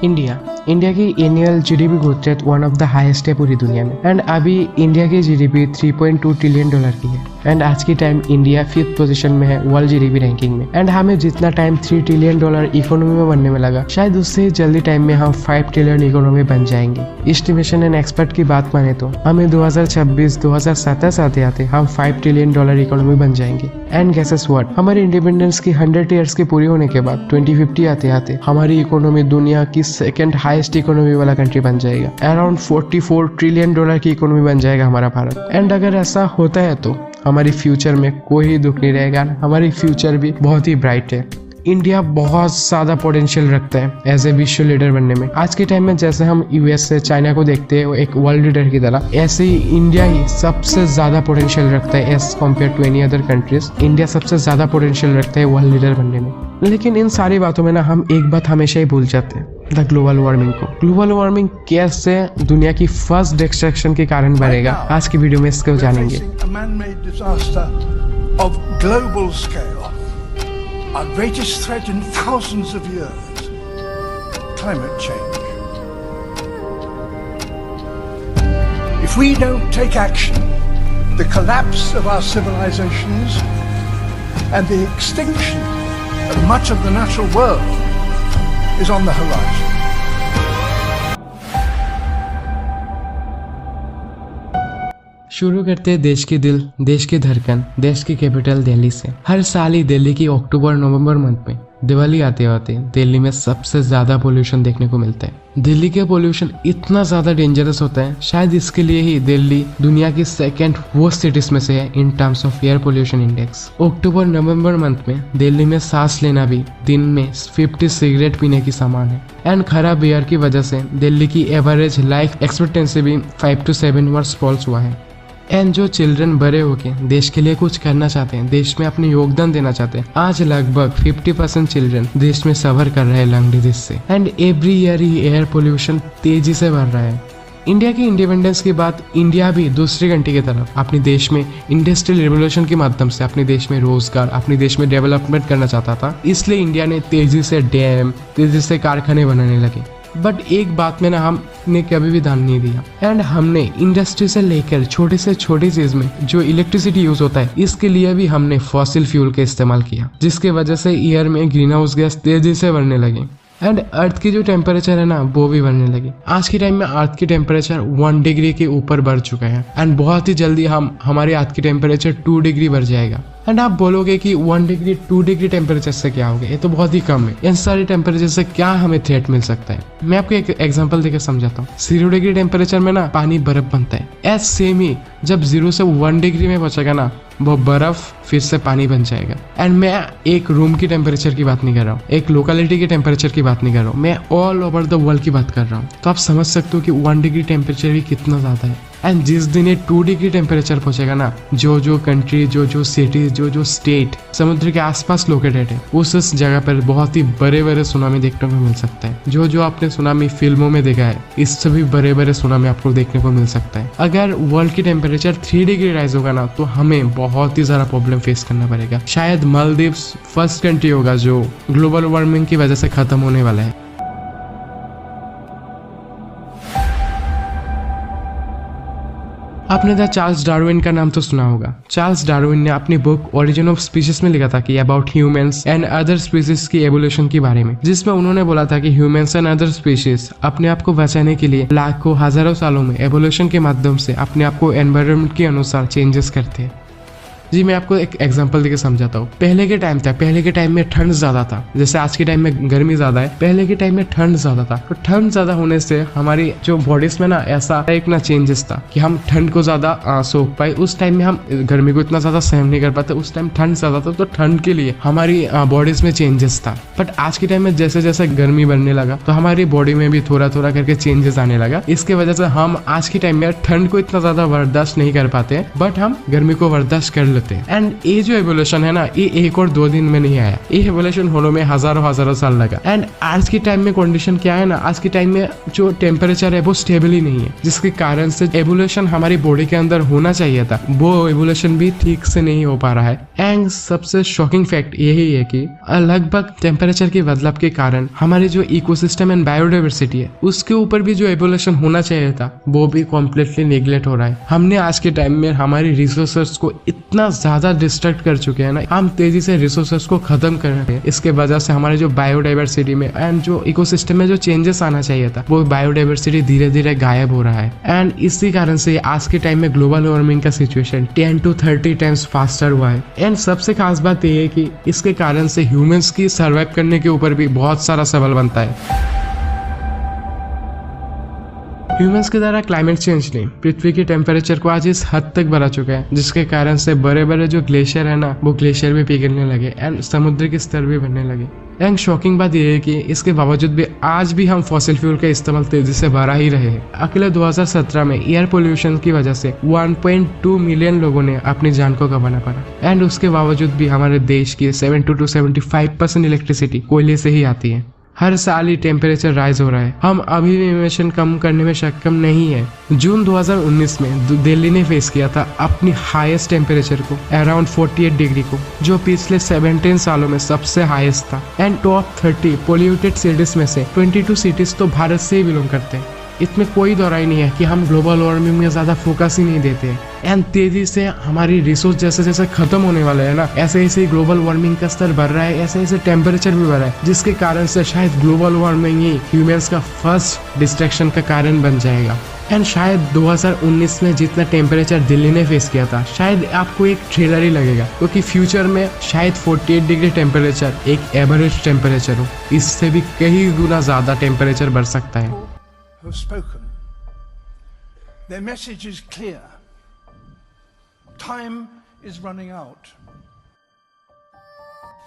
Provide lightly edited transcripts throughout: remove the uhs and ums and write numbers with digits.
India की annual GDP growth rate one of the highest है पूरी दुनिया में। एंड अभी इंडिया की जीडीपी 3.2 ट्रिलियन डॉलर की है। एंड आज की टाइम इंडिया 5th पोजीशन में है वर्ल्ड जीडीपी रैंकिंग में। एंड हमें जितना टाइम 3 ट्रिलियन डॉलर इकोनॉमी में बनने में लगा, शायद उससे जल्दी टाइम में हम 5 ट्रिलियन इकोनॉमी बन जाएंगे। एस्टिमेशन एंड एक्सपर्ट की बात माने तो हमें 2026-2027 आते आते हम 5 ट्रिलियन डॉलर इकोनॉमी बन जाएंगे। एंड गेसेस व्हाट, हमारे इंडिपेंडेंस की 100 ईयर्स के पूरी होने के बाद 2050 आते आते हमारी इकोनॉमी दुनिया की सेकंड हाईएस्ट इकोनॉमी वाला कंट्री बन जाएगा। अराउंड 44 ट्रिलियन डॉलर की इकोनॉमी बन जाएगा हमारा भारत। एंड अगर ऐसा होता है तो हमारी फ्यूचर में कोई दुख नहीं रहेगा, हमारी फ्यूचर भी बहुत ही ब्राइट है। इंडिया बहुत ज्यादा पोटेंशियल रखता है एज ए विश्व लीडर बनने में। आज के टाइम में जैसे हम यूएस से चाइना को देखते हैं एक वर्ल्ड लीडर की तरह, ऐसे ही इंडिया ही सबसे ज्यादा पोटेंशियल रखता है as compare to any other countries. India सबसे ज्यादा पोटेंशियल रखता है वर्ल्ड लीडर बनने में। लेकिन इन सारी बातों में ना हम एक बात हमेशा ही भूल जाते हैं, द ग्लोबल वार्मिंग को। ग्लोबल वार्मिंग कैसे दुनिया की फर्स्ट डिस्ट्रक्शन के कारण बढ़ेगा, आज की वीडियो में इसको जानेंगे। Our greatest threat in thousands of years, climate change. If we don't take action, the collapse of our civilizations and the extinction of much of the natural world is on the horizon. शुरू करते हैं देश के दिल, देश की धड़कन, देश की कैपिटल दिल्ली से। हर साल ही दिल्ली की अक्टूबर-नवंबर मंथ में दिवाली आते आते दिल्ली में सबसे ज्यादा पोल्यूशन देखने को मिलता है। दिल्ली के पोल्यूशन इतना ज्यादा डेंजरस होता है, शायद इसके लिए ही दिल्ली दुनिया की सेकंड वर्स्ट सिटीज में से है in terms of air pollution index. अक्टूबर-नवंबर मंथ में दिल्ली में सांस लेना भी दिन में 50 सिगरेट पीने की समान है। एंड खराब एयर की वजह से दिल्ली की एवरेज लाइफ एक्सपेक्टेंसी भी 5 to 7 वर्ष फॉल्स हुआ है। एंड जो चिल्ड्रन बड़े होके देश के लिए कुछ करना चाहते हैं, देश में अपने योगदान देना चाहते हैं, आज लगभग 50% चिल्ड्रन देश में सफर कर रहे हैं लंग डिजीज से। And every year he air pollution तेजी से बढ़ रहा है। इंडिया की इंडिपेंडेंस के बाद इंडिया भी दूसरी कंट्री की तरफ अपने देश में इंडस्ट्रियल रिवोल्यूशन के माध्यम से अपने देश में रोजगार, अपने देश में डेवलपमेंट करना चाहता था। इसलिए इंडिया ने तेजी से डैम, तेजी से कारखाने बनाने लगे। बट एक बात में ना हमने कभी भी ध्यान नहीं दिया। एंड हमने इंडस्ट्री से लेकर छोटे से छोटी चीज में जो इलेक्ट्रिसिटी यूज होता है, इसके लिए भी हमने फॉसिल फ्यूल का इस्तेमाल किया, जिसके वजह से एयर में ग्रीन हाउस गैस तेजी से बढ़ने लगे। एंड अर्थ की जो टेम्परेचर है ना, वो भी बढ़ने लगी। आज के टाइम में अर्थ की टेम्परेचर 1 डिग्री के ऊपर बढ़ चुका है। एंड बहुत ही जल्दी हमारे अर्थ की टेम्परेचर 2 डिग्री बढ़ जाएगा। एंड आप बोलोगे कि 1 डिग्री 2 डिग्री टेम्परेचर से क्या होगा, ये तो बहुत ही कम है। इन सारे टेम्परेचर से क्या हमें थ्रेट मिल सकता है, मैं आपको एक एग्जांपल देकर समझाता हूँ। 0 डिग्री टेम्परेचर में ना पानी बर्फ बनता है। एज सेम ही जब 0 से 1 डिग्री में पहुंचेगा ना, वो बर्फ फिर से पानी बन जाएगा। एंड मैं एक रूम की टेम्परेचर की बात नहीं कर रहा हूँ, एक लोकेलिटी के टेम्परेचर की बात नहीं कर रहा हूँ, मैं ऑल ओवर द वर्ल्ड की बात कर रहा हूँ। तो आप समझ सकते हो कि 1 डिग्री टेम्परेचर भी कितना ज्यादा है। एंड जिस दिन ये 2 डिग्री टेम्परेचर पहुंचेगा ना, जो जो कंट्री, जो जो सिटी, जो जो स्टेट समुद्र के आसपास लोकेटेड है, उस जगह पर बहुत ही बड़े बड़े सुनामी देखने को मिल सकता है। जो जो आपने सुनामी फिल्मों में देखा है, इससे भी बड़े बड़े सुनामी आपको देखने को मिल सकता है। अगर वर्ल्ड की टेम्परेचर 3 डिग्री राइज होगा ना, तो हमें बहुत ही ज्यादा प्रॉब्लम फेस करना पड़ेगा। शायद मालदीव्स फर्स्ट कंट्री होगा जो ग्लोबल वार्मिंग की वजह से खत्म होने वाला है। आपने द चार्ल्स डार्विन का नाम तो सुना होगा। चार्ल्स डार्विन ने अपनी बुक ओरिजिन ऑफ स्पीशीज में लिखा था कि about humans and other species की एवोल्यूशन के बारे में, जिसमें उन्होंने बोला था कि ह्यूमंस एंड अदर स्पीशीज अपने आप को बचाने के लिए लाखों हजारों सालों में एवोल्यूशन के माध्यम से अपने आप को एनवायरनमेंट के अनुसार चेंजेस करते हैं। जी मैं आपको एक एग्जांपल देके समझाता हूँ। पहले के टाइम में ठंड ज्यादा था, जैसे आज के टाइम में गर्मी ज्यादा है, पहले के टाइम में ठंड ज्यादा था। तो ठंड ज्यादा होने से हमारी जो बॉडीज में ना ऐसा एक ना चेंजेस था कि हम ठंड को ज्यादा सोख पाए। उस टाइम में हम गर्मी को इतना ज्यादा सहन नहीं कर पाते, उस टाइम ठंड ज्यादा था, तो ठंड के लिए हमारी बॉडीज में चेंजेस था। बट आज के टाइम में जैसे जैसे गर्मी बढ़ने लगा, तो हमारी बॉडी में भी थोड़ा थोड़ा करके चेंजेस आने लगा। इसके वजह से हम आज के टाइम में ठंड को इतना ज्यादा बर्दाश्त नहीं कर पाते, बट हम गर्मी को बर्दाश्त कर लेते हैं। एंड ये जो एवोल्यूशन है ना, ये 1 और 2 दिन में नहीं आया, ये एवोल्यूशन होने में हजारों साल लगा। एंड आज के टाइम में कंडीशन क्या है ना, आज के टाइम में जो टेम्परेचर है वो स्टेबल ही नहीं है, जिसके कारण से एवोल्यूशन हमारी बॉडी के अंदर होना चाहिए था, वो एवोल्यूशन भी ठीक से नहीं हो पा रहा है। एंड सबसे शॉकिंग फैक्ट यही है कि लगभग टेम्परेचर के बदलाव के कारण हमारे जो इकोसिस्टम एंड बायोडाइवर्सिटी है उसके ऊपर भी जो एवोल्यूशन होना चाहिए था वो भी कॉम्प्लीटली नेग्लेक्ट हो रहा है। हमने आज के टाइम में हमारी रिसोर्सेस को इतना ज्यादा डिस्ट्रैक्ट कर चुके हैं ना, हम तेजी से रिसोर्सेस को खत्म कर रहे हैं। इसके वजह से हमारे जो बायोडाइवर्सिटी में एंड जो इकोसिस्टम में जो चेंजेस आना चाहिए था वो बायोडाइवर्सिटी धीरे धीरे गायब हो रहा है। एंड इसी कारण से आज के टाइम में ग्लोबल वार्मिंग का सिचुएशन 10 to 30 टाइम्स फास्टर हुआ है। एंड सबसे खास बात यह है कि इसके कारण से ह्यूमंस की सर्वाइव करने के ऊपर भी बहुत सारा सवाल बनता है। ह्यूमंस के द्वारा क्लाइमेट चेंज ने पृथ्वी के टेम्परेचर को आज इस हद तक बढ़ा चुका है, जिसके कारण से बड़े बड़े जो ग्लेशियर है ना, वो ग्लेशियर भी पिघलने लगे एंड समुद्र के स्तर भी बढ़ने लगे। एंड शॉकिंग बात यह है कि इसके बावजूद भी आज भी हम फॉसिल फ्यूल का इस्तेमाल तेजी से बढ़ा ही रहे हैं। अकेले 2017 में एयर पोल्यूशन की वजह से 1.2 मिलियन लोगों ने अपनी जान को गंवाना पड़ा। एंड उसके बावजूद भी हमारे देश की 70 to 75% इलेक्ट्रिसिटी कोयले से ही आती है। हर साल ही टेम्परेचर राइज हो रहा है, हम अभी भी इमिशन कम करने में सक्षम नहीं है। जून 2019 में दिल्ली ने फेस किया था अपनी हाईएस्ट टेम्परेचर को, अराउंड 48 डिग्री को, जो पिछले 17 सालों में सबसे हाईएस्ट था। एंड टॉप 30 पोल्यूटेड सिटीज में से 22 सिटीज तो भारत से ही बिलोंग करते हैं। इसमें कोई दोहराई नहीं है कि हम ग्लोबल वार्मिंग में ज्यादा फोकस ही नहीं देते हैं। एंड तेजी से हमारी रिसोर्स जैसे जैसे खत्म होने वाला है ना, ऐसे ऐसे ग्लोबल वार्मिंग का स्तर बढ़ रहा है, ऐसे ऐसे टेम्परेचर भी बढ़ रहा है, जिसके कारण से शायद ग्लोबल वार्मिंग ही ह्यूमंस का फर्स्ट डिस्ट्रैक्शन का कारण बन जाएगा। एंड शायद 2019 में जितना टेम्परेचर दिल्ली ने फेस किया था, शायद आपको एक थ्रिलर ही लगेगा, क्योंकि फ्यूचर में शायद 48 डिग्री टेम्परेचर एक एवरेज टेम्परेचर हो, इससे भी कई गुना ज्यादा टेम्परेचर बढ़ सकता है। Have spoken. Their message is clear. Time is running out.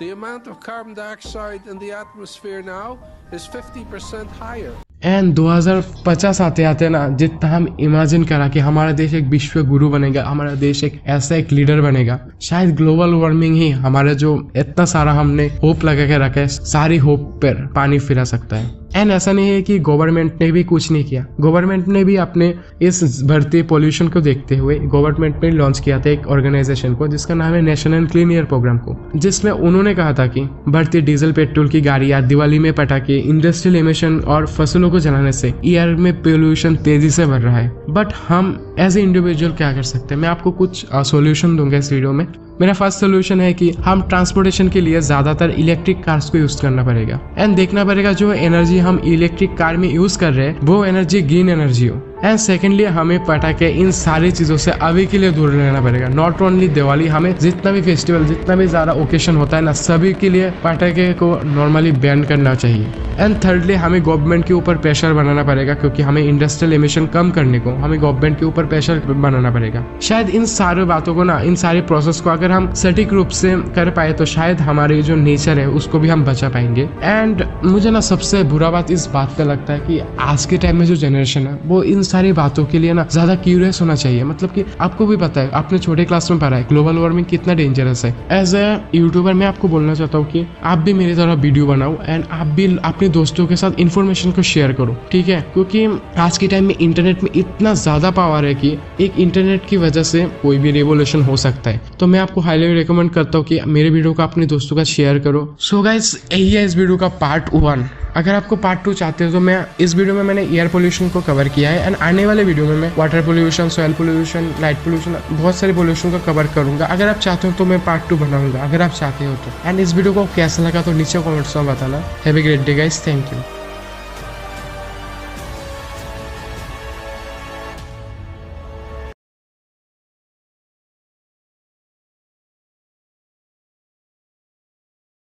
The amount of carbon dioxide in the atmosphere now is 50% higher. And 2050 आते आते ना, जितना हम इमेजिन करा कि हमारा देश एक विश्व गुरु बनेगा, हमारा देश एक ऐसा एक लीडर बनेगा, शायद ग्लोबल वार्मिंग ही हमारा जो इतना सारा हमने होप लगा के रखा है, सारी होप पर पानी फिरा सकता है। एंड ऐसा नहीं है कि गवर्नमेंट ने भी कुछ नहीं किया, गवर्नमेंट ने भी अपने इस बढ़ती पोल्यूशन को देखते हुए गवर्नमेंट ने लॉन्च किया था एक ऑर्गेनाइजेशन को जिसका नाम है नेशनल क्लीन एयर प्रोग्राम को, जिसमें उन्होंने कहा था कि बढ़ती डीजल पेट्रोल की गाड़ियां, दिवाली में पटाखे, इंडस्ट्रियल एमिशन और फसलों को जलाने से एयर में पोल्यूशन तेजी से बढ़ रहा है। बट हम एज ए इंडिविजुअल क्या कर सकते हैं, मैं आपको कुछ सॉल्यूशन दूंगा इस वीडियो में। मेरा फर्स्ट सोल्यूशन है कि हम ट्रांसपोर्टेशन के लिए ज्यादातर इलेक्ट्रिक कार्स को यूज करना पड़ेगा एंड देखना पड़ेगा जो एनर्जी हम इलेक्ट्रिक कार में यूज कर रहे हैं वो एनर्जी ग्रीन एनर्जी हो। एंड सेकेंडली हमें पटाखे इन सारी चीजों से अभी के लिए दूर रहना पड़ेगा। नॉट ओनली दिवाली, हमें जितना भी फेस्टिवल, जितना भी ज्यादा ओकेशन होता है ना, सभी के लिए पटाखे को नॉर्मली बैन करना चाहिए। एंड थर्डली हमें गवर्नमेंट के ऊपर प्रेशर बनाना पड़ेगा, क्योंकि हमें इंडस्ट्रियल एमिशन कम करने को हमें गवर्नमेंट के ऊपर प्रेशर बनाना पड़ेगा। शायद इन सारी बातों को ना, इन सारे प्रोसेस को अगर हम सटीक रूप से कर पाए तो शायद हमारी जो नेचर है उसको भी हम बचा पाएंगे। एंड मुझे ना सबसे बुरा बात इस बात का लगता है कि आज के टाइम में जो जनरेशन है वो इन सारी बातों के लिए ना ज्यादा क्यूरियस होना चाहिए। मतलब कि आपको भी पता है, आपने छोटे क्लास में पढ़ा है ग्लोबल वार्मिंग कितना डेंजरस है। एज ए यूट्यूबर मैं आपको बोलना चाहता हूँ कि आप भी मेरी तरह वीडियो बनाओ एंड आप भी अपने दोस्तों के साथ इन्फॉर्मेशन को शेयर करो, ठीक है? क्योंकि आज के टाइम में इंटरनेट में इतना ज्यादा पावर है कि एक इंटरनेट की वजह से कोई भी रेवोल्यूशन हो सकता है। तो मैं आपको हाईली रिकमेंड करता हूँ कि मेरे वीडियो को अपने दोस्तों का शेयर करो। सो गाइस, यही है इस वीडियो का पार्ट 1। अगर आपको पार्ट 2 चाहते हो तो मैं इस वीडियो में मैंने एयर पोल्यूशन को कवर किया है एंड आने वाले वीडियो में मैं water pollution, soil pollution, light pollution, बहुत सारे पोल्यूशन को कवर करूंगा। अगर आप चाहते हो तो मैं पार्ट 2 बनाऊंगा, अगर आप चाहते हो तो। एंड इस वीडियो को कैसा लगा तो नीचे कमेंट्स में बताना। Have a great day guys, thank you.